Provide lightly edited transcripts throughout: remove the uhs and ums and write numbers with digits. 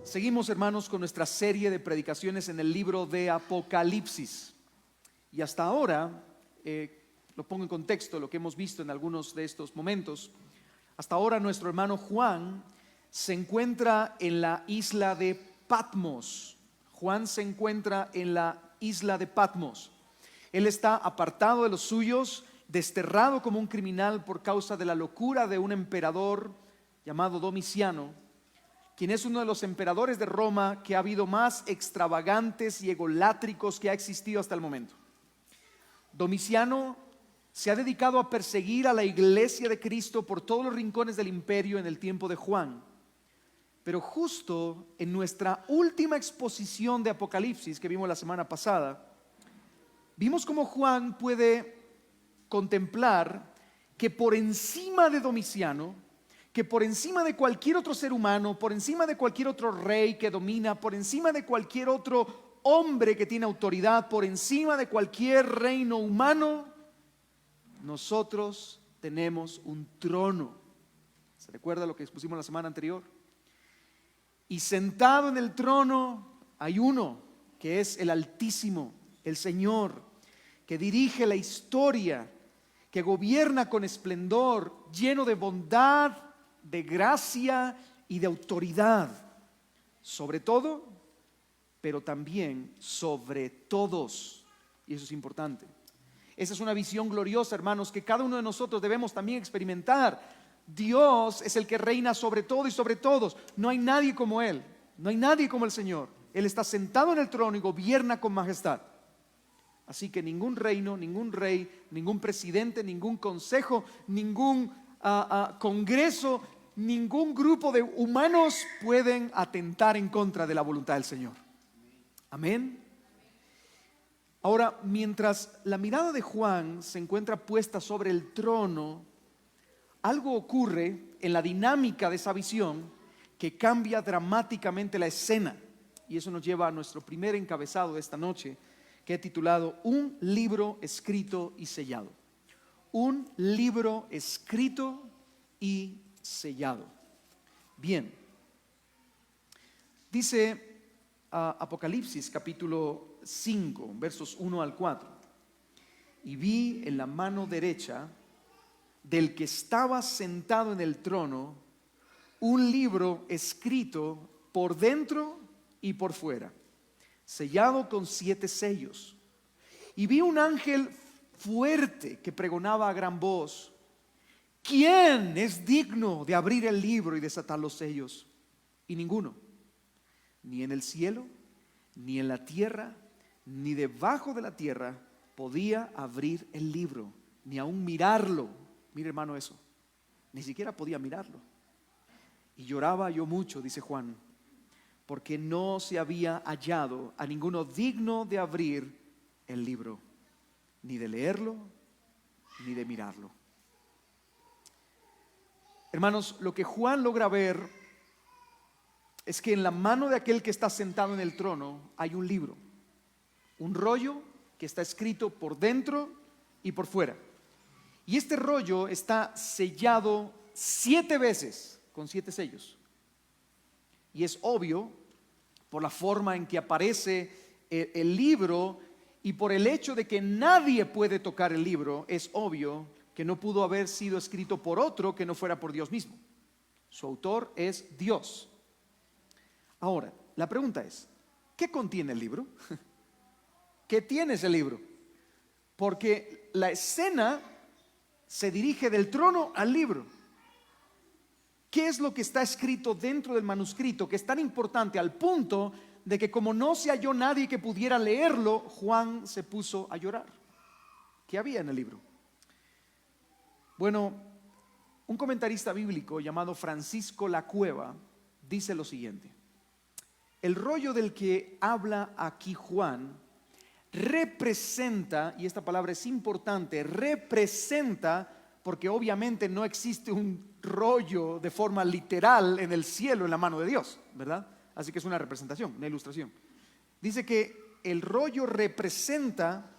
Seguimos, hermanos, con nuestra serie de predicaciones en el libro de Apocalipsis. Y hasta ahora, lo pongo en contexto, lo que hemos visto en algunos de estos momentos. Hasta ahora nuestro hermano Juan se encuentra en la isla de Patmos. Juan se encuentra en la isla de Patmos. Él está apartado de los suyos, desterrado como un criminal por causa de la locura de un emperador llamado Domiciano, quien es uno de los emperadores de Roma que ha habido más extravagantes y egolátricos que ha existido hasta el momento. Domiciano se ha dedicado a perseguir a la iglesia de Cristo por todos los rincones del imperio en el tiempo de Juan. Pero justo en nuestra última exposición de Apocalipsis que vimos la semana pasada, vimos cómo Juan puede contemplar que por encima de Domiciano, que por encima de cualquier otro ser humano, por encima de cualquier otro rey que domina, por encima de cualquier otro hombre que tiene autoridad, por encima de cualquier reino humano, nosotros tenemos un trono. ¿Se recuerda lo que expusimos la semana anterior? Y sentado en el trono hay uno que es el Altísimo, el Señor, que dirige la historia, que gobierna con esplendor, lleno de bondad, de gracia y de autoridad, sobre todo, pero también sobre todos. Y eso es importante. Esa es una visión gloriosa, hermanos, que cada uno de nosotros debemos también experimentar. Dios es el que reina sobre todo y sobre todos. No hay nadie como Él, no hay nadie como el Señor. Él está sentado en el trono y gobierna con majestad. Así que ningún reino, ningún rey, ningún presidente, ningún consejo, ningún congreso, ningún grupo de humanos pueden atentar en contra de la voluntad del Señor. Amén. Ahora, mientras la mirada de Juan se encuentra puesta sobre el trono, algo ocurre en la dinámica de esa visión que cambia dramáticamente la escena. Y eso nos lleva a nuestro primer encabezado de esta noche, que he titulado Un libro escrito y sellado. Un libro escrito y sellado. Bien, dice Apocalipsis capítulo 5, versos 1 al 4. Y vi en la mano derecha del que estaba sentado en el trono un libro escrito por dentro y por fuera, sellado con 7 sellos. Y vi un ángel fuerte que pregonaba a gran voz: ¿quién es digno de abrir el libro y desatar los sellos? Y ninguno, ni en el cielo, ni en la tierra, ni debajo de la tierra, podía abrir el libro, ni aún mirarlo. Mire, hermano, eso, ni siquiera podía mirarlo. Y lloraba yo mucho, dice Juan, porque no se había hallado a ninguno digno de abrir el libro, ni de leerlo, ni de mirarlo. Hermanos, lo que Juan logra ver es que en la mano de aquel que está sentado en el trono hay un libro, un rollo que está escrito por dentro y por fuera. Y este rollo está sellado 7 veces con 7 sellos. Y es obvio, por la forma en que aparece el libro y por el hecho de que nadie puede tocar el libro, es obvio que no pudo haber sido escrito por otro que no fuera por Dios mismo. Su autor es Dios. Ahora, la pregunta es, ¿qué contiene el libro? ¿Qué tiene ese libro? Porque la escena se dirige del trono al libro. ¿Qué es lo que está escrito dentro del manuscrito que es tan importante al punto de que como no se halló nadie que pudiera leerlo, Juan se puso a llorar? ¿Qué había en el libro? Bueno, un comentarista bíblico llamado Francisco Lacueva dice lo siguiente: el rollo del que habla aquí Juan representa, y esta palabra es importante, representa, porque obviamente no existe un rollo de forma literal en el cielo en la mano de Dios, ¿verdad? Así que es una representación, una ilustración. Dice que el rollo representa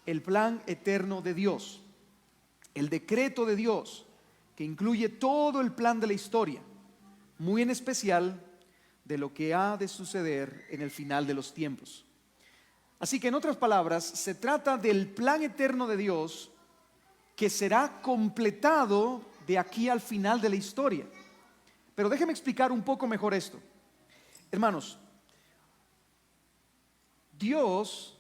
el plan eterno de Dios, el decreto de Dios, que incluye todo el plan de la historia, muy en especial de lo que ha de suceder en el final de los tiempos. Así que en otras palabras, se trata del plan eterno de Dios que será completado de aquí al final de la historia. Pero déjeme explicar un poco mejor esto. Hermanos, Dios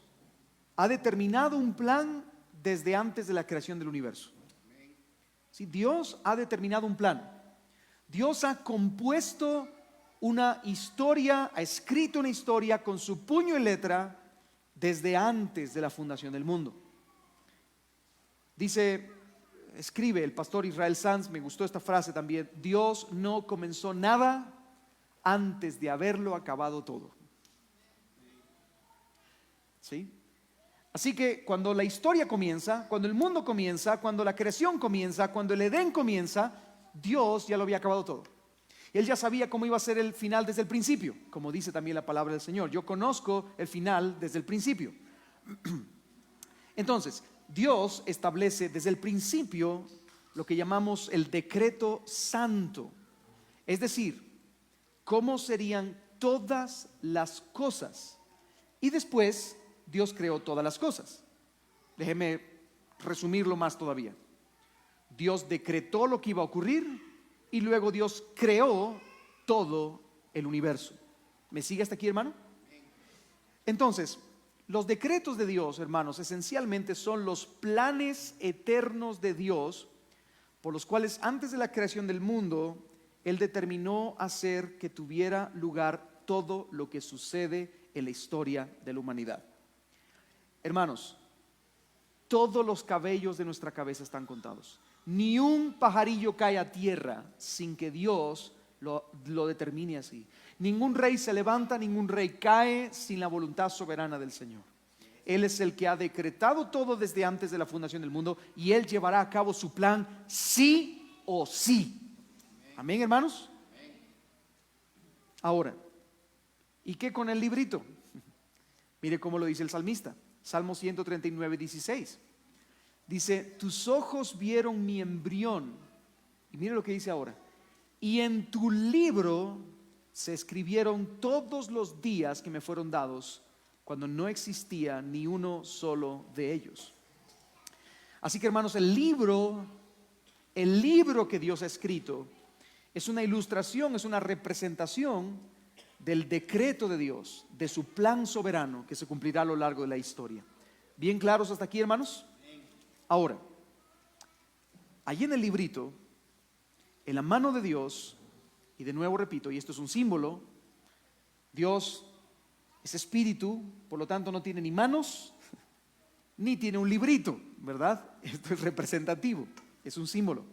ha determinado un plan desde antes de la creación del universo. Sí, Dios ha determinado un plan. Dios ha compuesto una historia, ha escrito una historia con su puño y letra desde antes de la fundación del mundo. Escribe el pastor Israel Sanz, me gustó esta frase también: Dios no comenzó nada antes de haberlo acabado todo. ¿Sí? Así que cuando la historia comienza, cuando el mundo comienza, cuando la creación comienza, cuando el Edén comienza, Dios ya lo había acabado todo. Él ya sabía cómo iba a ser el final desde el principio, como dice también la palabra del Señor. Yo conozco el final desde el principio. Entonces, Dios establece desde el principio lo que llamamos el decreto santo. Es decir, cómo serían todas las cosas. Y después Dios creó todas las cosas. Déjeme resumirlo más todavía. Dios decretó lo que iba a ocurrir y luego Dios creó todo el universo. ¿Me sigue hasta aquí, hermano? Entonces, los decretos de Dios, hermanos, esencialmente son los planes eternos de Dios por los cuales antes de la creación del mundo Él determinó hacer que tuviera lugar todo lo que sucede en la historia de la humanidad. Hermanos, todos los cabellos de nuestra cabeza están contados. Ni un pajarillo cae a tierra sin que Dios lo determine así. Ningún rey se levanta, ningún rey cae sin la voluntad soberana del Señor. Él es el que ha decretado todo desde antes de la fundación del mundo y Él llevará a cabo su plan sí o sí. Amén, hermanos. Ahora, ¿y qué con el librito? Mire cómo lo dice el salmista. Salmo 139, 16. Dice: tus ojos vieron mi embrión. Y mire lo que dice ahora: y en tu libro se escribieron todos los días que me fueron dados, cuando no existía ni uno solo de ellos. Así que, hermanos, el libro que Dios ha escrito es una ilustración, es una representación del decreto de Dios, de su plan soberano que se cumplirá a lo largo de la historia. ¿Bien claros hasta aquí, hermanos? Ahora, allí en el librito, en la mano de Dios, y de nuevo repito, y esto es un símbolo, Dios es espíritu, por lo tanto no tiene ni manos, ni tiene un librito, ¿verdad? Esto es representativo, es un símbolo.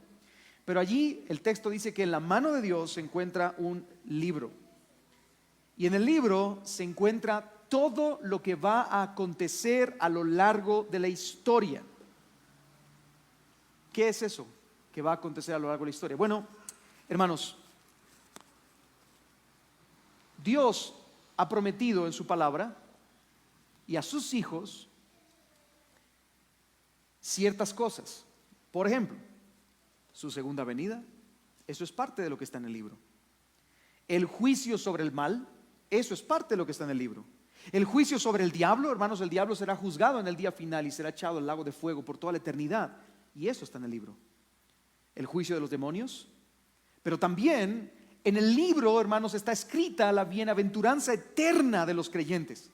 Pero allí el texto dice que en la mano de Dios se encuentra un libro. Y en el libro se encuentra todo lo que va a acontecer a lo largo de la historia. ¿Qué es eso que va a acontecer a lo largo de la historia? Bueno, hermanos, Dios ha prometido en su palabra y a sus hijos ciertas cosas. Por ejemplo, su segunda venida, eso es parte de lo que está en el libro. El juicio sobre el mal, eso es parte de lo que está en el libro. El juicio sobre el diablo, hermanos, el diablo será juzgado en el día final y será echado al lago de fuego por toda la eternidad. Y eso está en el libro. El juicio de los demonios. Pero también en el libro, hermanos, está escrita la bienaventuranza eterna de los creyentes.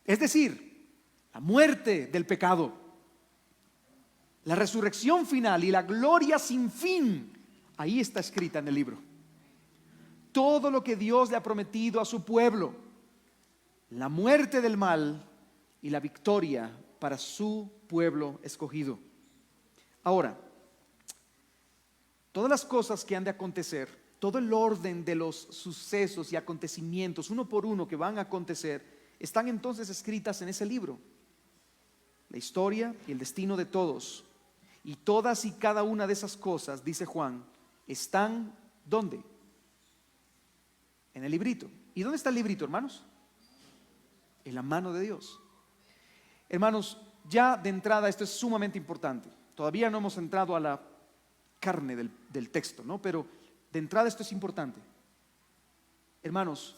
Es decir, la muerte del pecado, la resurrección final y la gloria sin fin. Ahí está escrita en el libro. Todo lo que Dios le ha prometido a su pueblo, la muerte del mal y la victoria para su pueblo escogido. Ahora, todas las cosas que han de acontecer, todo el orden de los sucesos y acontecimientos, uno por uno, que van a acontecer, están entonces escritas en ese libro. La historia y el destino de todos. Y todas y cada una de esas cosas, dice Juan, están ¿dónde? En el librito. ¿Y dónde está el librito, hermanos? En la mano de Dios. Hermanos, ya de entrada esto es sumamente importante. Todavía no hemos entrado a la carne del texto, ¿no? Pero de entrada esto es importante. Hermanos,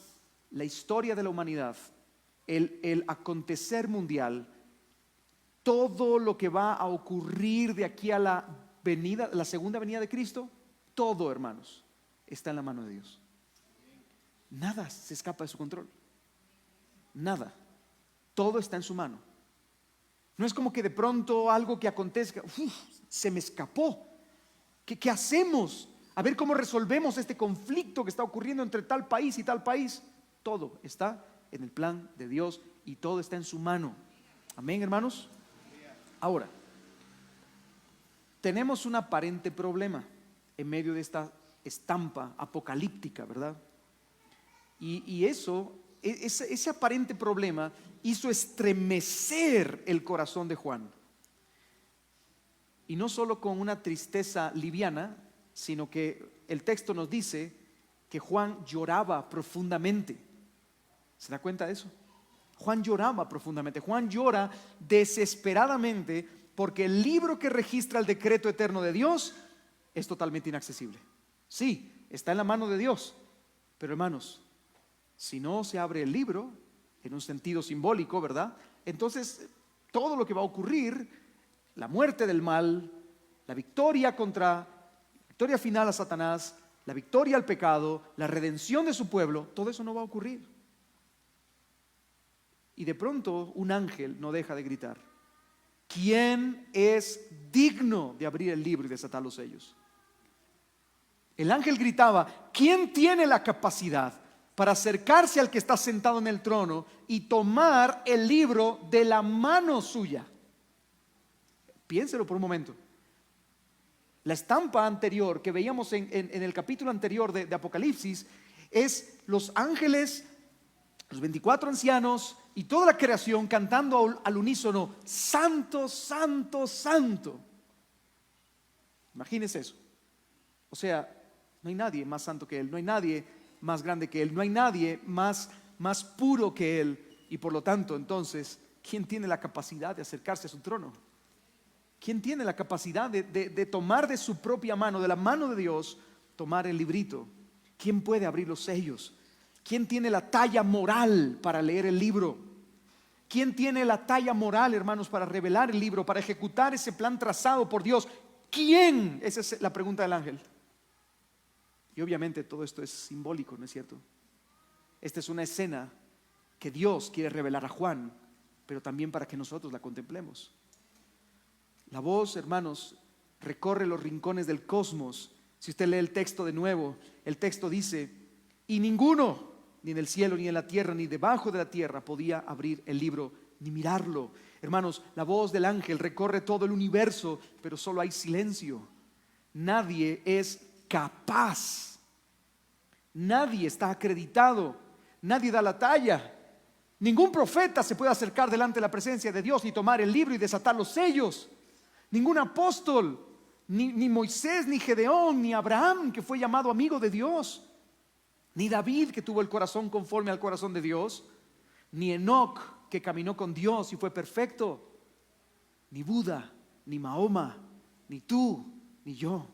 la historia de la humanidad, el acontecer mundial, todo lo que va a ocurrir de aquí a la segunda venida de Cristo, todo, hermanos, está en la mano de Dios. Nada se escapa de su control. Nada. Todo está en su mano. No es como que de pronto algo que acontezca, se me escapó. ¿Qué hacemos? A ver cómo resolvemos este conflicto que está ocurriendo entre tal país y tal país. Todo está en el plan de Dios y todo está en su mano. Amén, hermanos. Ahora, tenemos un aparente problema en medio de esta estampa apocalíptica, ¿verdad? Y ese aparente problema hizo estremecer el corazón de Juan. Y no solo con una tristeza liviana, sino que el texto nos dice que Juan lloraba profundamente. ¿Se da cuenta de eso? Juan lloraba profundamente. Juan llora desesperadamente porque el libro que registra el decreto eterno de Dios es totalmente inaccesible. Sí, está en la mano de Dios, pero hermanos, si no se abre el libro, en un sentido simbólico, ¿verdad? Entonces, todo lo que va a ocurrir, la muerte del mal, la victoria final a Satanás, la victoria al pecado, la redención de su pueblo, todo eso no va a ocurrir. Y de pronto un ángel no deja de gritar: ¿quién es digno de abrir el libro y desatar los sellos? El ángel gritaba: ¿quién tiene la capacidad para acercarse al que está sentado en el trono y tomar el libro de la mano suya? Piénselo por un momento. La estampa anterior que veíamos en el capítulo anterior de Apocalipsis es los ángeles, los 24 ancianos y toda la creación cantando al unísono: santo, santo, santo. Imagínense eso. O sea, no hay nadie más santo que Él, no hay nadie más grande que Él, no hay nadie más puro que Él. Y por lo tanto, entonces, ¿quién tiene la capacidad de acercarse a su trono? ¿Quién tiene la capacidad de tomar de su propia mano, de la mano de Dios, tomar el librito? ¿Quién puede abrir los sellos? ¿Quién tiene la talla moral para leer el libro? ¿Quién tiene la talla moral, hermanos, para revelar el libro, para ejecutar ese plan trazado por Dios? ¿Quién? Esa es la pregunta del ángel. Y obviamente todo esto es simbólico, ¿no es cierto? Esta es una escena que Dios quiere revelar a Juan, pero también para que nosotros la contemplemos. La voz, hermanos, recorre los rincones del cosmos. Si usted lee el texto de nuevo, el texto dice: y ninguno, ni en el cielo, ni en la tierra, ni debajo de la tierra, podía abrir el libro, ni mirarlo. Hermanos, la voz del ángel recorre todo el universo, pero solo hay silencio. Nadie es capaz. Nadie está acreditado. Nadie da la talla. Ningún profeta se puede acercar delante de la presencia de Dios y tomar el libro y desatar los sellos. Ningún apóstol, ni Moisés, ni Gedeón, ni Abraham, que fue llamado amigo de Dios, ni David, que tuvo el corazón conforme al corazón de Dios, ni Enoc, que caminó con Dios y fue perfecto, ni Buda, ni Mahoma, ni tú, ni yo.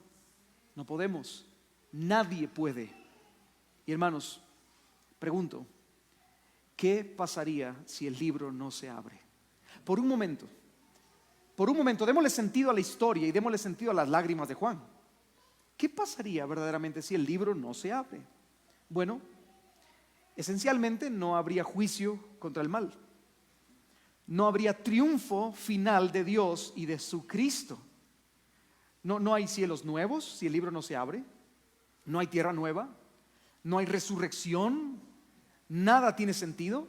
No podemos. Nadie puede. Y hermanos, pregunto: ¿qué pasaría si el libro no se abre? Por un momento, démosle sentido a la historia y démosle sentido a las lágrimas de Juan. ¿Qué pasaría verdaderamente si el libro no se abre? Bueno, esencialmente no habría juicio contra el mal. No habría triunfo final de Dios y de su Cristo. No hay cielos nuevos si el libro no se abre. No hay tierra nueva. No hay resurrección. Nada tiene sentido.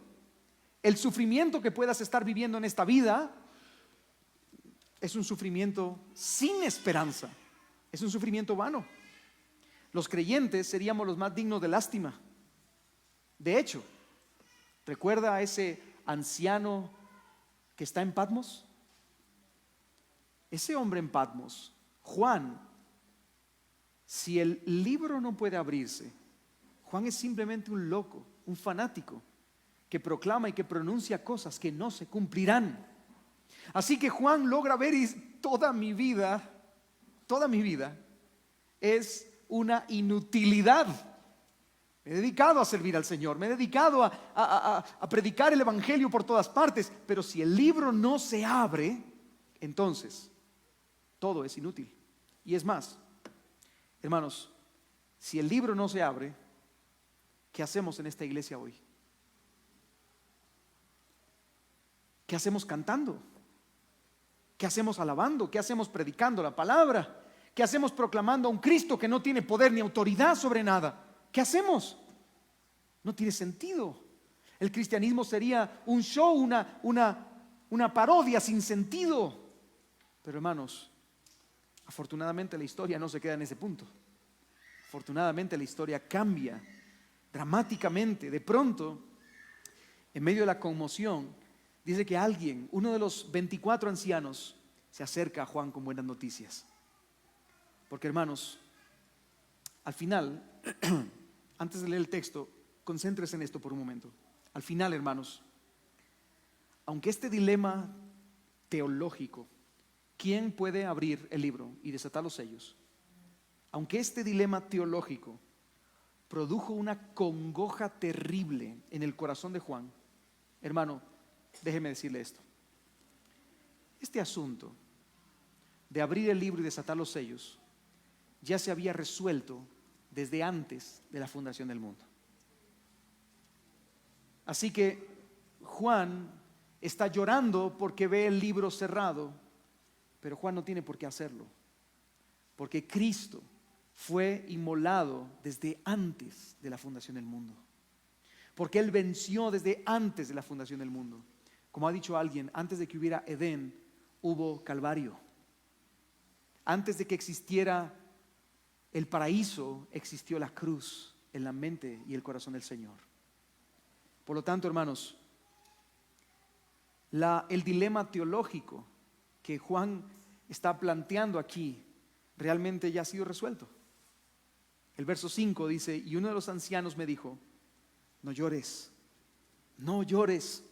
El sufrimiento que puedas estar viviendo en esta vida es un sufrimiento sin esperanza. Es un sufrimiento vano. Los creyentes seríamos los más dignos de lástima. De hecho, ¿recuerda a ese anciano que está en Patmos? Ese hombre en Patmos, Juan, si el libro no puede abrirse, Juan es simplemente un loco, un fanático que proclama y que pronuncia cosas que no se cumplirán. Así que Juan logra ver, y toda mi vida es una inutilidad. Me he dedicado a servir al Señor, me he dedicado a predicar el Evangelio por todas partes, pero si el libro no se abre, entonces todo es inútil. Y es más, hermanos, si el libro no se abre, ¿qué hacemos en esta iglesia hoy? ¿Qué hacemos cantando? ¿Qué hacemos alabando? ¿Qué hacemos predicando la palabra? ¿Qué hacemos proclamando a un Cristo que no tiene poder ni autoridad sobre nada? ¿Qué hacemos? No tiene sentido. El cristianismo sería un show, una parodia sin sentido. Pero hermanos, afortunadamente la historia no se queda en ese punto. Afortunadamente la historia cambia dramáticamente. De pronto, en medio de la conmoción, dice que alguien, uno de los 24 ancianos, se acerca a Juan con buenas noticias. Porque hermanos, al final, antes de leer el texto, concéntrese en esto por un momento. Al final, hermanos, aunque este dilema teológico, ¿quién puede abrir el libro y desatar los sellos? Aunque este dilema teológico produjo una congoja terrible en el corazón de Juan, hermano, déjeme decirle esto. Este asunto de abrir el libro y desatar los sellos ya se había resuelto desde antes de la fundación del mundo. Así que Juan está llorando porque ve el libro cerrado, pero Juan no tiene por qué hacerlo, porque Cristo fue inmolado desde antes de la fundación del mundo, porque Él venció desde antes de la fundación del mundo. Como ha dicho alguien, antes de que hubiera Edén, hubo Calvario. Antes de que existiera el paraíso, existió la cruz en la mente y el corazón del Señor. Por lo tanto, hermanos, el dilema teológico que Juan está planteando aquí realmente ya ha sido resuelto. El verso 5 dice: y uno de los ancianos me dijo, no llores, no llores.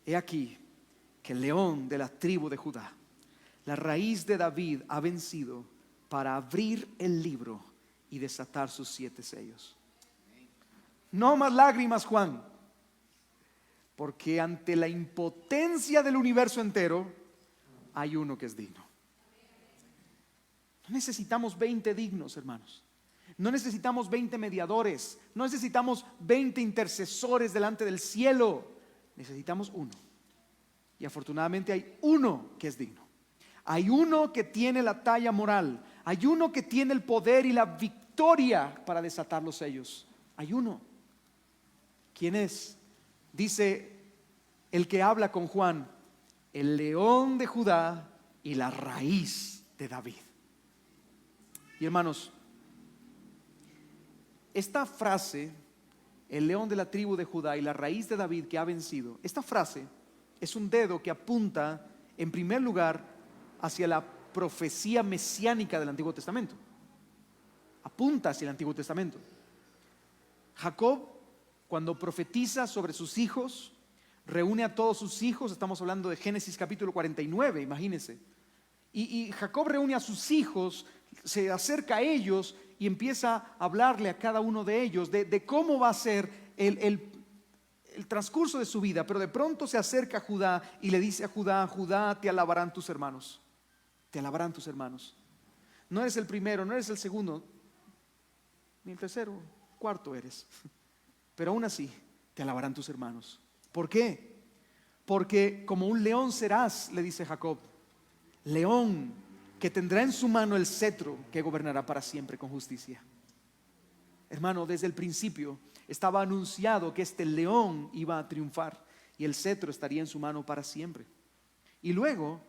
He aquí que el león de la tribu de Judá, la raíz de David, ha vencido para abrir el libro y desatar sus 7 sellos. No más lágrimas, Juan, porque ante la impotencia del universo entero hay uno que es digno. No necesitamos 20 dignos, hermanos. No necesitamos 20 mediadores. No necesitamos 20 intercesores delante del cielo. Necesitamos uno. Y afortunadamente hay uno que es digno. Hay uno que tiene la talla moral. Hay uno que tiene el poder y la victoria para desatar los sellos. Hay uno. ¿Quién es? Dice el que habla con Juan: el león de Judá y la raíz de David. Y hermanos, esta frase, el león de la tribu de Judá y la raíz de David que ha vencido, esta frase es un dedo que apunta en primer lugar hacia la profecía mesiánica del Antiguo Testamento. Apunta hacia el Antiguo Testamento. Jacob, cuando profetiza sobre sus hijos, reúne a todos sus hijos. Estamos hablando de Génesis capítulo 49, imagínense. Y Jacob reúne a sus hijos, se acerca a ellos y empieza a hablarle a cada uno de ellos de cómo va a ser el transcurso de su vida. Pero de pronto se acerca a Judá y le dice a Judá: Judá, te alabarán tus hermanos. Te alabarán tus hermanos. No eres el primero, no eres el segundo, ni el tercero, cuarto eres. Pero aún así, te alabarán tus hermanos. ¿Por qué? Porque como un león serás, le dice Jacob. León que tendrá en su mano el cetro que gobernará para siempre con justicia. Hermano, desde el principio estaba anunciado que este león iba a triunfar y el cetro estaría en su mano para siempre. Y luego,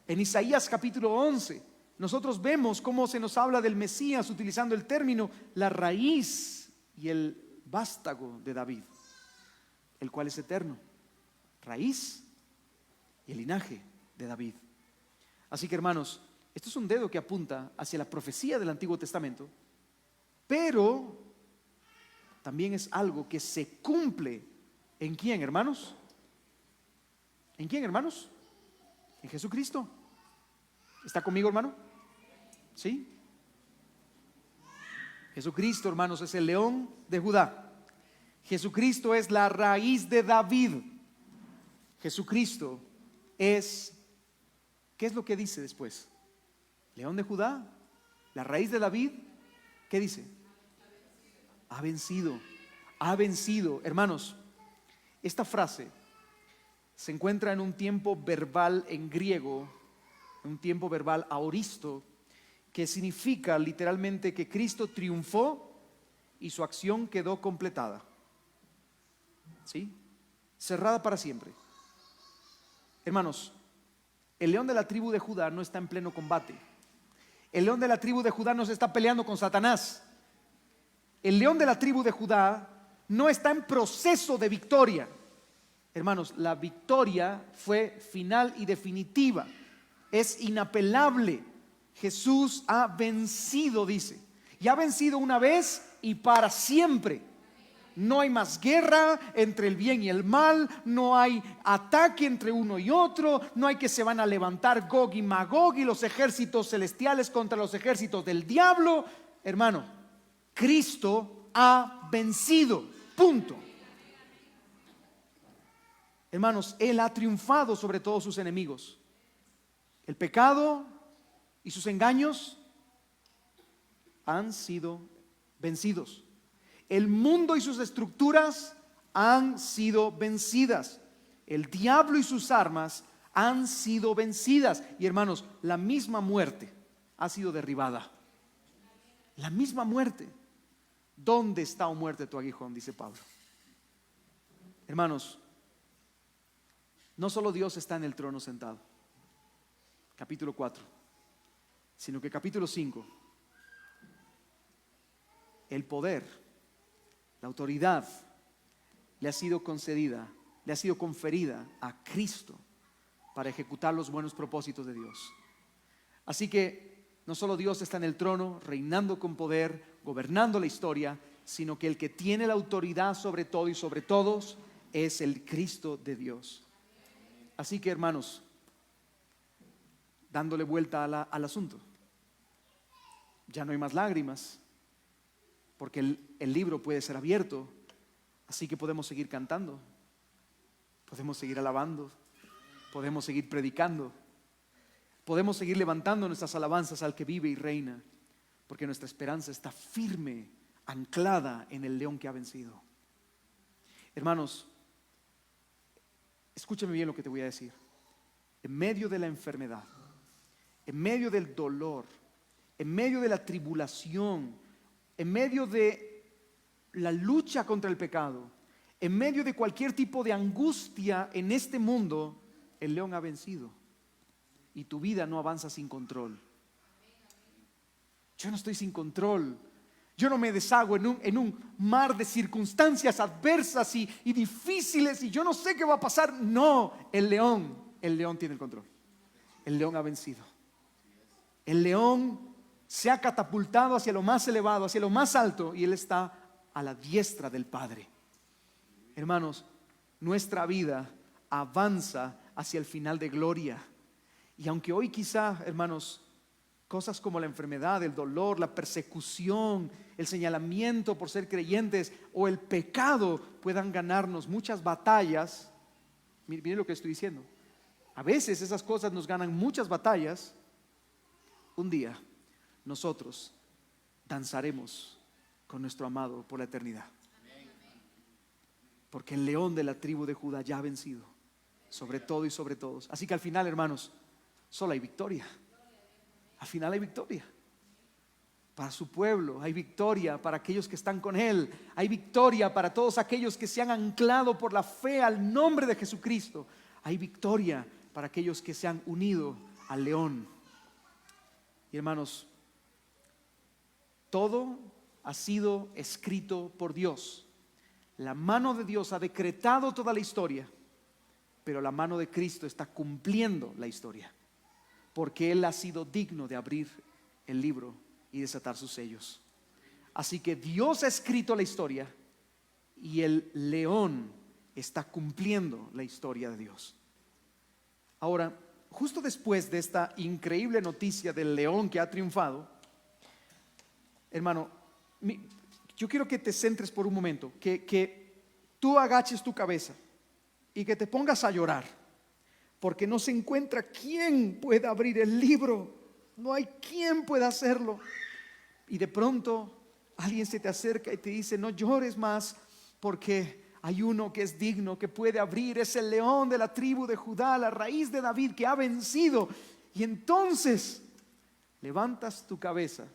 en Isaías capítulo 11, nosotros vemos cómo se nos habla del Mesías utilizando el término la raíz y el vástago de David, el cual es eterno. Raíz y el linaje de David. Así que, hermanos, esto es un dedo que apunta hacia la profecía del Antiguo Testamento, pero también es algo que se cumple. ¿En quién, hermanos? ¿En quién, hermanos? En Jesucristo. ¿Está conmigo, hermano? ¿Sí? Jesucristo, hermanos, es el león de Judá. Jesucristo es la raíz de David. Jesucristo es, ¿qué es lo que dice después? León de Judá, la raíz de David. ¿Qué dice? Ha vencido, ha vencido. Hermanos, esta frase se encuentra en un tiempo verbal en griego, un tiempo verbal aoristo, que significa literalmente que Cristo triunfó y su acción quedó completada. ¿Sí? Cerrada para siempre. Hermanos, el león de la tribu de Judá no está en pleno combate. El león de la tribu de Judá no se está peleando con Satanás. El león de la tribu de Judá no está en proceso de victoria. Hermanos, la victoria fue final y definitiva. Es inapelable. Jesús ha vencido, dice. Y ha vencido una vez y para siempre. No hay más guerra entre el bien y el mal. No hay ataque entre uno y otro. No hay que se van a levantar Gog y Magog y los ejércitos celestiales contra los ejércitos del diablo. Hermano, Cristo ha vencido. Punto. Hermanos, Él ha triunfado sobre todos sus enemigos. El pecado y sus engaños han sido vencidos. El mundo y sus estructuras han sido vencidas. El diablo y sus armas han sido vencidas. Y hermanos, la misma muerte ha sido derribada. La misma muerte. ¿Dónde está, oh muerte, tu aguijón?, dice Pablo. Hermanos, no solo Dios está en el trono sentado, capítulo 4, sino que capítulo 5, el poder, la autoridad le ha sido concedida, le ha sido conferida a Cristo para ejecutar los buenos propósitos de Dios. Así que no solo Dios está en el trono, reinando con poder, gobernando la historia, sino que el que tiene la autoridad sobre todo y sobre todos es el Cristo de Dios. Así que, hermanos, dándole vuelta al asunto, ya no hay más lágrimas, porque el libro puede ser abierto. Así que podemos seguir cantando, podemos seguir alabando, podemos seguir predicando, podemos seguir levantando nuestras alabanzas al que vive y reina, porque nuestra esperanza está firme, anclada en el león que ha vencido. Hermanos, escúchame bien lo que te voy a decir. En medio de la enfermedad, en medio del dolor, en medio de la tribulación, en medio de la lucha contra el pecado, en medio de cualquier tipo de angustia en este mundo, el león ha vencido y tu vida no avanza sin control. Yo no estoy sin control. Yo no me deshago en un mar de circunstancias adversas y difíciles y yo no sé qué va a pasar. No, el león tiene el control. El león ha vencido. El león se ha catapultado hacia lo más elevado, hacia lo más alto, y él está a la diestra del Padre. Hermanos, nuestra vida avanza hacia el final de gloria. Y aunque hoy quizá, hermanos, cosas como la enfermedad, el dolor, la persecución, el señalamiento por ser creyentes o el pecado puedan ganarnos muchas batallas. Miren lo que estoy diciendo. A veces esas cosas nos ganan muchas batallas. Un día nosotros danzaremos con nuestro amado por la eternidad. Porque el león de la tribu de Judá ya ha vencido sobre todo y sobre todos. Así que al final, hermanos, solo hay victoria. Al final hay victoria para su pueblo, hay victoria para aquellos que están con Él, hay victoria para todos aquellos que se han anclado por la fe al nombre de Jesucristo, hay victoria para aquellos que se han unido al león. Y hermanos, todo ha sido escrito por Dios. La mano de Dios ha decretado toda la historia, pero la mano de Cristo está cumpliendo la historia, porque Él ha sido digno de abrir el libro y desatar sus sellos. Así que Dios ha escrito la historia y el león está cumpliendo la historia de Dios. Ahora, justo después de esta increíble noticia del león que ha triunfado, hermano, yo quiero que te centres por un momento, que tú agaches tu cabeza y que te pongas a llorar, porque no se encuentra quien pueda abrir el libro, no hay quien pueda hacerlo. Y de pronto alguien se te acerca y te dice: no llores más, porque hay uno que es digno, que puede abrir, es el león de la tribu de Judá, la raíz de David, que ha vencido. Y entonces levantas tu cabeza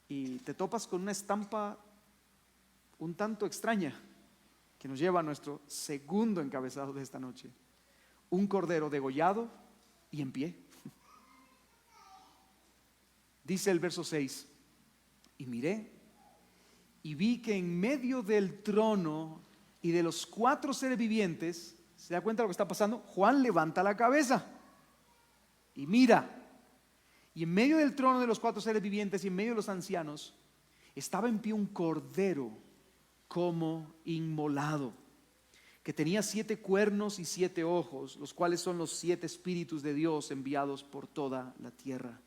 y te topas con una estampa un tanto extraña que nos lleva a nuestro segundo encabezado de esta noche: un cordero degollado y en pie. Dice el verso 6: y miré y vi que en medio del trono y de los 4 seres vivientes, ¿se da cuenta de lo que está pasando? Juan levanta la cabeza y mira, y en medio del trono de los 4 seres vivientes y en medio de los ancianos estaba en pie un cordero como inmolado, que tenía 7 cuernos y 7 ojos, los cuales son los 7 espíritus de Dios enviados por toda la tierra.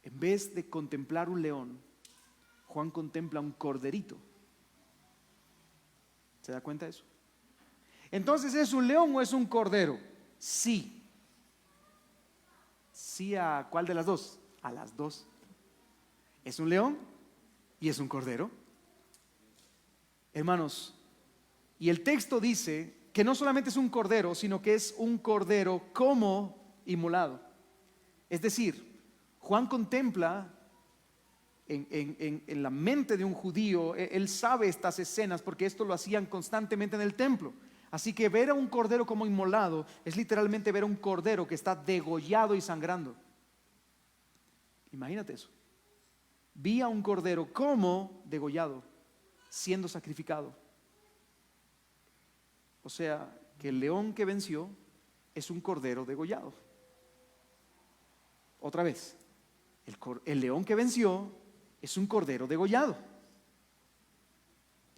En vez de contemplar un león, Juan contempla un corderito. ¿Se da cuenta de eso? Entonces, ¿es un león o es un cordero? Sí. ¿Sí a cuál de las dos? A las dos. ¿Es un león y es un cordero? Hermanos, y el texto dice que no solamente es un cordero, sino que es un cordero como inmolado. Es decir, Juan contempla en la mente de un judío, él sabe estas escenas porque esto lo hacían constantemente en el templo. Así que ver a un cordero como inmolado es literalmente ver a un cordero que está degollado y sangrando. Imagínate eso. Vi a un cordero como degollado, siendo sacrificado. O sea, que el león que venció es un cordero degollado. Otra vez, el león que venció es un cordero degollado.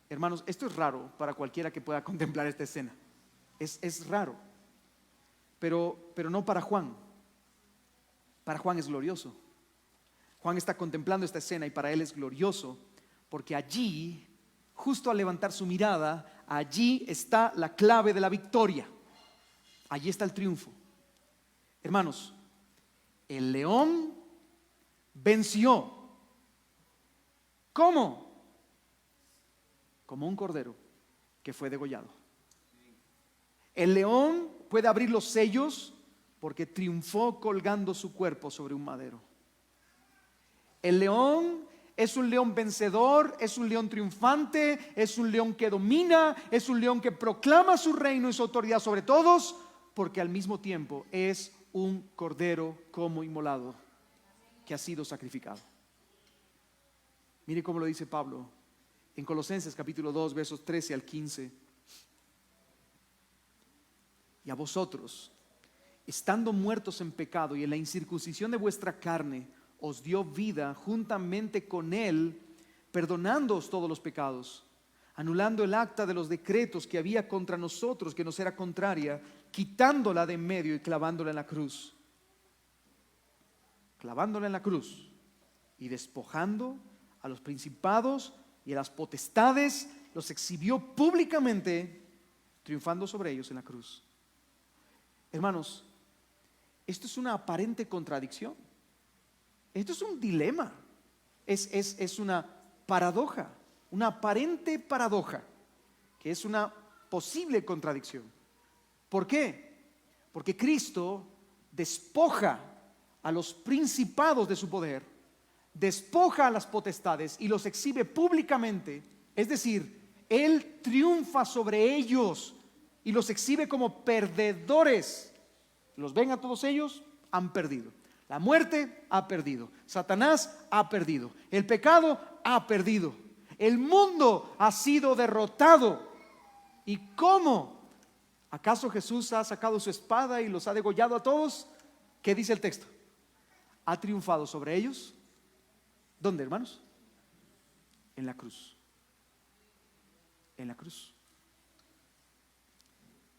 Hermanos, esto es raro para cualquiera que pueda contemplar esta escena. Es raro, pero no para Juan. Para Juan es glorioso. Juan está contemplando esta escena y para él es glorioso, porque allí, justo al levantar su mirada, allí está la clave de la victoria. Allí está el triunfo. Hermanos, el león venció. ¿Cómo? Como un cordero que fue degollado. El león puede abrir los sellos porque triunfó colgando su cuerpo sobre un madero. El león es un león vencedor, es un león triunfante, es un león que domina, es un león que proclama su reino y su autoridad sobre todos, porque al mismo tiempo es un cordero como inmolado que ha sido sacrificado. Mire cómo lo dice Pablo en Colosenses capítulo 2 versos 13 al 15. Y a vosotros, estando muertos en pecado y en la incircuncisión de vuestra carne, os dio vida juntamente con él, perdonándoos todos los pecados, anulando el acta de los decretos que había contra nosotros, que nos era contraria, quitándola de en medio y clavándola en la cruz. Clavándola en la cruz y despojando a los principados y a las potestades, los exhibió públicamente, triunfando sobre ellos en la cruz. Hermanos, esto es una aparente contradicción. Esto es un dilema. Es una paradoja, una aparente paradoja, que es una posible contradicción. ¿Por qué? Porque Cristo despoja a los principados de su poder, despoja a las potestades y los exhibe públicamente. Es decir, Él triunfa sobre ellos y los exhibe como perdedores. Los ven a todos ellos, han perdido. La muerte ha perdido, Satanás ha perdido, el pecado ha perdido, el mundo ha sido derrotado. ¿Y cómo? ¿Acaso Jesús ha sacado su espada y los ha degollado a todos? ¿Qué dice el texto? ¿Ha triunfado sobre ellos? ¿Dónde, hermanos? En la cruz. En la cruz.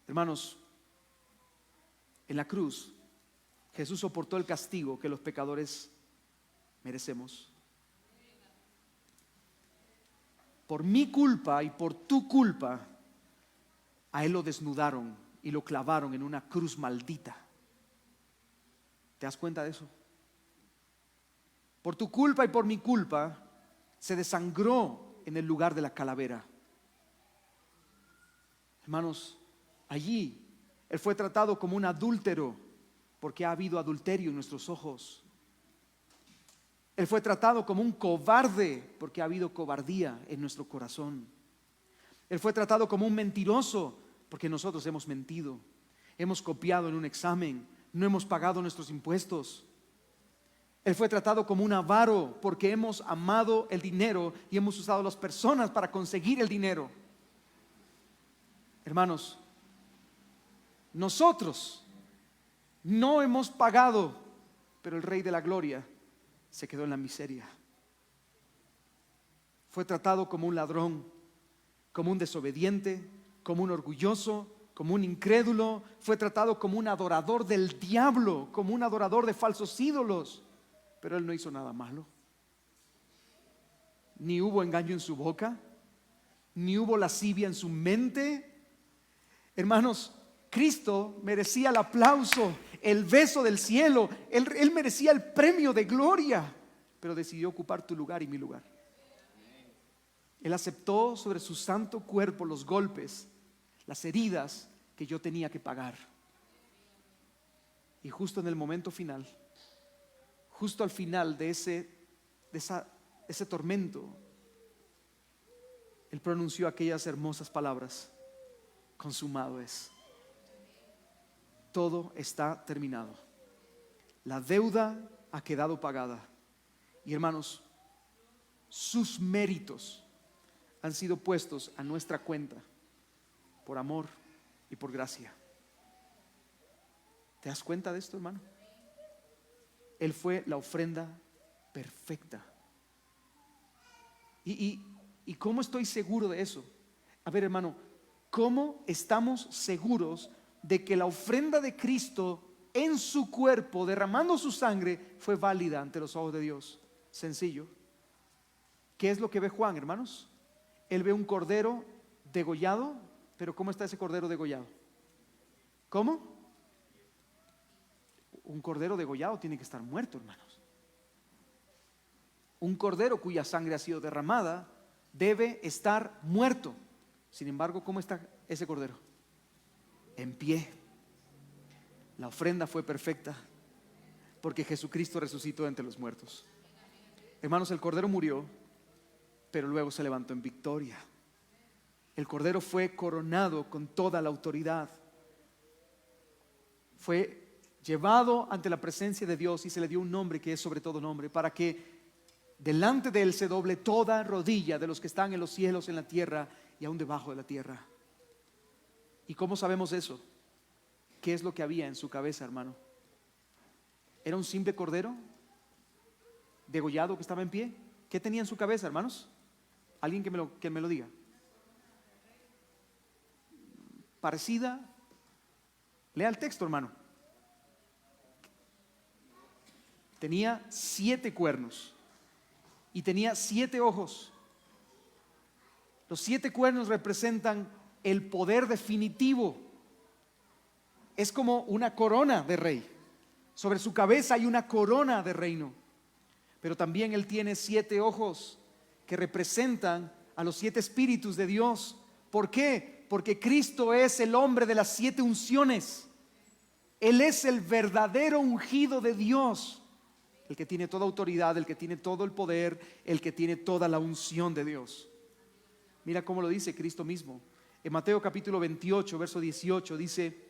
Hermanos, en la cruz Jesús soportó el castigo que los pecadores merecemos. Por mi culpa y por tu culpa, a Él lo desnudaron y lo clavaron en una cruz maldita. ¿Te das cuenta de eso? Por tu culpa y por mi culpa, se desangró en el lugar de la calavera. Hermanos, allí Él fue tratado como un adúltero, porque ha habido adulterio en nuestros ojos. Él fue tratado como un cobarde, porque ha habido cobardía en nuestro corazón. Él fue tratado como un mentiroso, porque nosotros hemos mentido, hemos copiado en un examen, no hemos pagado nuestros impuestos. Él fue tratado como un avaro, porque hemos amado el dinero y hemos usado a las personas para conseguir el dinero. Hermanos, nosotros no hemos pagado, pero el Rey de la Gloria se quedó en la miseria. Fue tratado como un ladrón, como un desobediente, como un orgulloso, como un incrédulo. Fue tratado como un adorador del diablo, como un adorador de falsos ídolos. Pero Él no hizo nada malo. Ni hubo engaño en su boca, ni hubo lascivia en su mente. Hermanos, Cristo merecía el aplauso, el beso del cielo. Él merecía el premio de gloria, pero decidió ocupar tu lugar y mi lugar. Él aceptó sobre su santo cuerpo los golpes, las heridas que yo tenía que pagar. Y justo en el momento final, justo al final de ese tormento, Él pronunció aquellas hermosas palabras: consumado es. Todo está terminado. La deuda ha quedado pagada. Y hermanos, sus méritos han sido puestos a nuestra cuenta por amor y por gracia. ¿Te das cuenta de esto, hermano? Él fue la ofrenda perfecta. ¿Y cómo estoy seguro de eso? A ver, hermano, ¿cómo estamos seguros de que la ofrenda de Cristo en su cuerpo, derramando su sangre, fue válida ante los ojos de Dios? Sencillo. ¿Qué es lo que ve Juan, hermanos? Él ve un cordero degollado, pero ¿cómo está ese cordero degollado? ¿Cómo? Un cordero degollado tiene que estar muerto, hermanos. Un cordero cuya sangre ha sido derramada debe estar muerto. Sin embargo, ¿cómo está ese cordero? En pie. La ofrenda fue perfecta porque Jesucristo resucitó entre los muertos. Hermanos, el cordero murió, pero luego se levantó en victoria. El cordero fue coronado con toda la autoridad. Fue llevado ante la presencia de Dios y se le dio un nombre que es sobre todo nombre, para que delante de Él se doble toda rodilla de los que están en los cielos, en la tierra y aún debajo de la tierra. ¿Y cómo sabemos eso? ¿Qué es lo que había en su cabeza, hermano? ¿Era un simple cordero degollado que estaba en pie? ¿Qué tenía en su cabeza, hermanos? Alguien que me lo diga. Parecida. Lea el texto, hermano. Tenía 7 cuernos y tenía 7 ojos. Los 7 cuernos representan el poder definitivo. Es como una corona de rey. Sobre su cabeza hay una corona de reino. Pero también Él tiene 7 ojos que representan a los 7 espíritus de Dios. ¿Por qué? Porque Cristo es el hombre de las 7 unciones. Él es el verdadero ungido de Dios, el que tiene toda autoridad, el que tiene todo el poder, el que tiene toda la unción de Dios. Mira cómo lo dice Cristo mismo. En Mateo capítulo 28, verso 18 dice: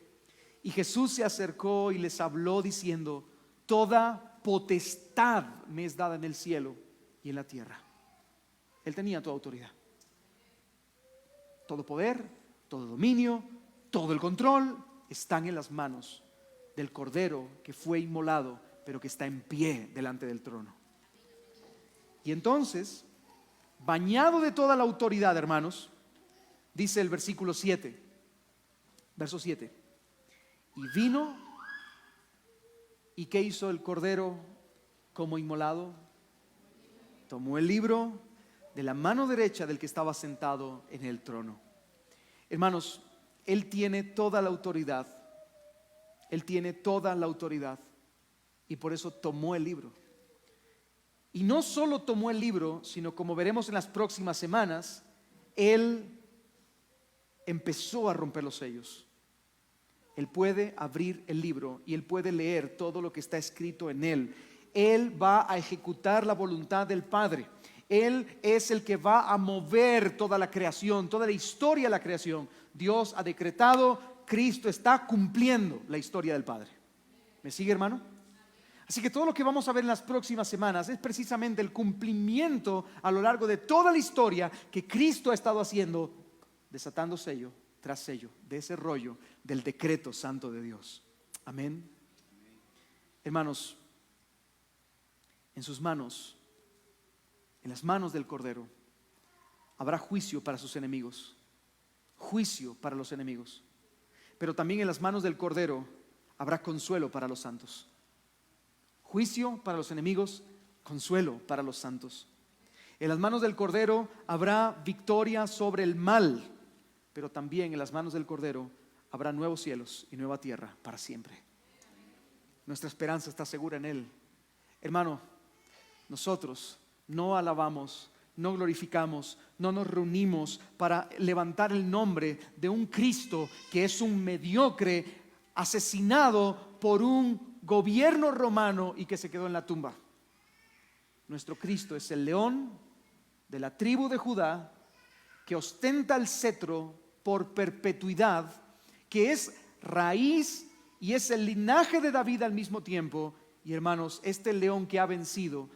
y Jesús se acercó y les habló diciendo: toda potestad me es dada en el cielo y en la tierra. Él tenía toda autoridad, todo poder, todo dominio, todo el control están en las manos del Cordero que fue inmolado, pero que está en pie delante del trono. Y entonces, bañado de toda la autoridad, hermanos, dice el versículo 7, verso 7: y vino ¿Y qué hizo el Cordero como inmolado? Tomó el libro de la mano derecha del que estaba sentado en el trono. Hermanos, Él tiene toda la autoridad. Él tiene toda la autoridad. Y por eso tomó el libro. Y no solo tomó el libro, sino como veremos en las próximas semanas, Él empezó a romper los sellos. Él puede abrir el libro y Él puede leer todo lo que está escrito en él. Él va a ejecutar la voluntad del Padre. Él es el que va a mover toda la creación, toda la historia de la creación. Dios ha decretado, Cristo está cumpliendo la historia del Padre. ¿Me sigue, hermano? Así que todo lo que vamos a ver en las próximas semanas es precisamente el cumplimiento a lo largo de toda la historia que Cristo ha estado haciendo, desatando sello tras sello de ese rollo del decreto santo de Dios. Amén. Hermanos, en sus manos, en las manos del Cordero, habrá juicio para sus enemigos. Juicio para los enemigos. Pero también en las manos del Cordero habrá consuelo para los santos. Juicio para los enemigos, consuelo para los santos. En las manos del Cordero habrá victoria sobre el mal, pero también en las manos del Cordero habrá nuevos cielos y nueva tierra para siempre. Nuestra esperanza está segura en Él. Hermano, nosotros no alabamos, no glorificamos, no nos reunimos para levantar el nombre de un Cristo que es un mediocre asesinado por un gobierno romano y que se quedó en la tumba. Nuestro Cristo es el león de la tribu de Judá que ostenta el cetro por perpetuidad, que es raíz y es el linaje de David al mismo tiempo. Y hermanos, este león que ha vencido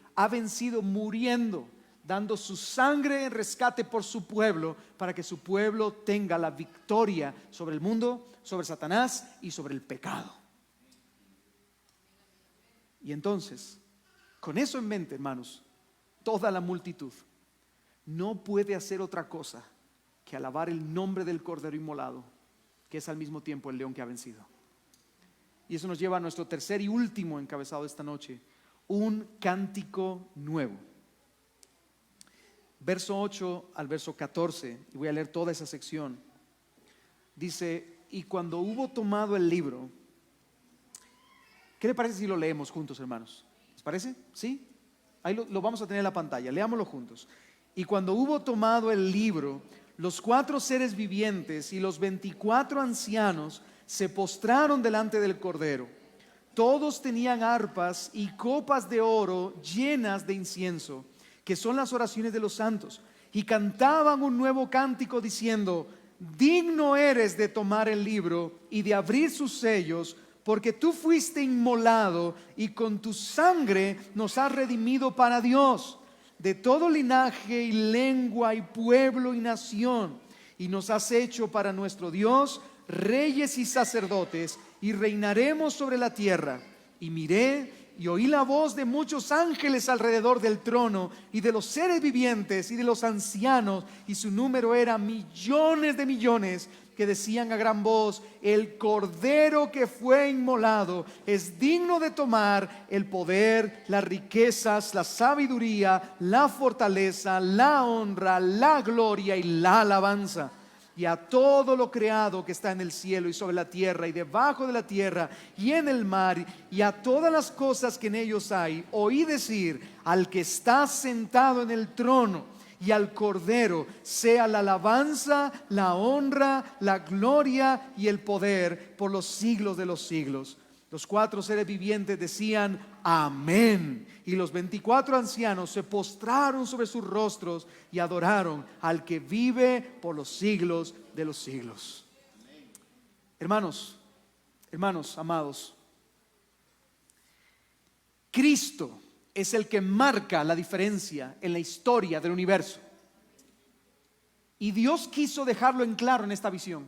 muriendo, dando su sangre en rescate por su pueblo, para que su pueblo tenga la victoria sobre el mundo, sobre Satanás y sobre el pecado. Y entonces, con eso en mente, hermanos, toda la multitud no puede hacer otra cosa que alabar el nombre del Cordero inmolado, que es al mismo tiempo el león que ha vencido. Y eso nos lleva a nuestro tercer y último encabezado de esta noche: un cántico nuevo. Verso 8 al verso 14, y voy a leer toda esa sección. Dice: y cuando hubo tomado el libro, ¿qué le parece si lo leemos juntos, hermanos? ¿Les parece? ¿Sí? Ahí lo vamos a tener en la pantalla, leámoslo juntos. Y cuando hubo tomado el libro, los 4 seres vivientes y los 24 ancianos se postraron delante del Cordero. Todos tenían arpas y copas de oro llenas de incienso, que son las oraciones de los santos, y cantaban un nuevo cántico diciendo: digno eres de tomar el libro y de abrir sus sellos, porque tú fuiste inmolado y con tu sangre nos has redimido para Dios, de todo linaje y lengua y pueblo y nación, y nos has hecho para nuestro Dios reyes y sacerdotes, y reinaremos sobre la tierra. Y miré y oí la voz de muchos ángeles alrededor del trono, y de los seres vivientes y de los ancianos, y su número era millones de millones, que decían a gran voz: el Cordero que fue inmolado es digno de tomar el poder, las riquezas, la sabiduría, la fortaleza, la honra, la gloria y la alabanza. Y a todo lo creado que está en el cielo y sobre la tierra y debajo de la tierra y en el mar, y a todas las cosas que en ellos hay, oí decir al que está sentado en el trono y al Cordero sea la alabanza, la honra, la gloria y el poder por los siglos de los siglos. Los 4 seres vivientes decían: amén. Y los 24 ancianos se postraron sobre sus rostros y adoraron al que vive por los siglos de los siglos. Hermanos, amados, Cristo es el que marca la diferencia en la historia del universo. Y Dios quiso dejarlo en claro en esta visión.